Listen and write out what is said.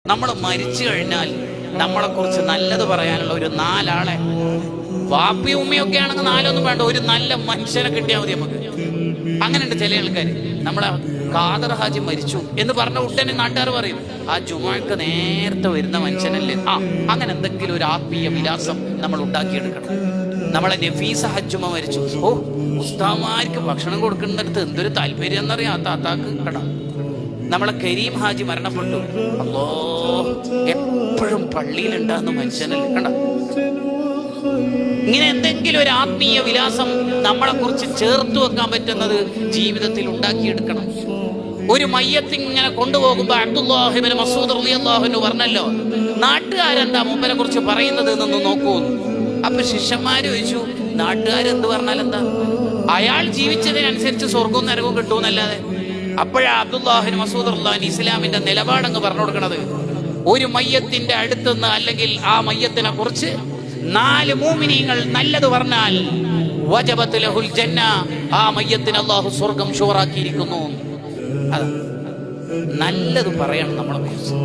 നമ്മൾ മരിച്ചു കഴിഞ്ഞാൽ നമ്മളെക്കുറിച്ച് നല്ലത് പറയാനുള്ള ഒരു 4 ആളെ, വാപ്പയും ഉമ്മയൊക്കെ ആണെങ്കിൽ 4 ഒന്നും വേണ്ട, ഒരു നല്ല മനുഷ്യനെ കിട്ടിയാൽ മതി നമുക്ക്. അങ്ങനെയുണ്ട് ചില ആൾക്കാർ. നമ്മളെ ഖാദർ ഹാജി മരിച്ചു എന്ന് പറഞ്ഞ ഉടനെ നാട്ടുകാർ പറയും, ആ ജുമുഅക്ക് നേരത്തെ വരുന്ന മനുഷ്യനല്ലേ. അങ്ങനെ എന്തെങ്കിലും ഒരു ആത്മീയ വിലാസം നമ്മൾ ഉണ്ടാക്കിയെടുക്കണം. നമ്മളെ നഫീസ ഹജ്ജുമ മരിച്ചു, ഉസ്താമാർക്ക് ഭക്ഷണം കൊടുക്കുന്നിടത്ത് എന്തൊരു താല്പര്യം എന്നറിയാം ആ താത്താക്ക് കട. നമ്മളെ കരീം ഹാജി മരണപ്പെട്ടു, അല്ലോ എപ്പോഴും പള്ളിയിലുണ്ടാകുന്ന മനുഷ്യനല്ലേ കണ്ട. ഇങ്ങനെ എന്തെങ്കിലും ഒരു ആത്മീയ വിലാസം നമ്മളെ കുറിച്ച് ചേർത്ത് വെക്കാൻ പറ്റുന്നത് ജീവിതത്തിൽ ഉണ്ടാക്കിയെടുക്കണം. ഒരു മയ്യത്ത് ഇങ്ങനെ കൊണ്ടുപോകുമ്പോ അബ്ദുല്ലാഹി ഇബ്നു മസ്ഊദ് റളിയല്ലാഹു അൻഹു പറഞ്ഞല്ലോ, നാട്ടുകാരെന്താ മുമ്പനെ കുറിച്ച് പറയുന്നത് എന്നൊന്ന് നോക്കൂ. അപ്പൊ ശിഷ്യന്മാര് ചോദിച്ചു, നാട്ടുകാരെന്ത് പറഞ്ഞാൽ എന്താ, അയാൾ ജീവിച്ചതിനനുസരിച്ച് സ്വർഗവും നരകവും കിട്ടുമെന്നല്ലാതെ. അപ്പോഴാ അബ്ദുല്ലാഹി ഇബ്നു മസ്ഊദ് റളിയല്ലാഹു അൻഹു ഇസ്ലാമിന്റെ നിലപാടങ്ങ് പറഞ്ഞു കൊടുക്കണത്, ഒരു മയ്യത്തിന്റെ അടുത്തുനിന്ന് അല്ലെങ്കിൽ ആ മയ്യത്തിനെ കുറിച്ച് 4 മുഅ്മിനീങ്ങൾ നല്ലത് പറഞ്ഞാൽ വജബത് ലഹുൽ ജന്ന, ആ മയ്യത്തിന് അല്ലാഹു സ്വർഗ്ഗം ഷുറാക്കിയിരിക്കുന്നു. നല്ലത് പറയണം നമ്മളെ കുറിച്ച്.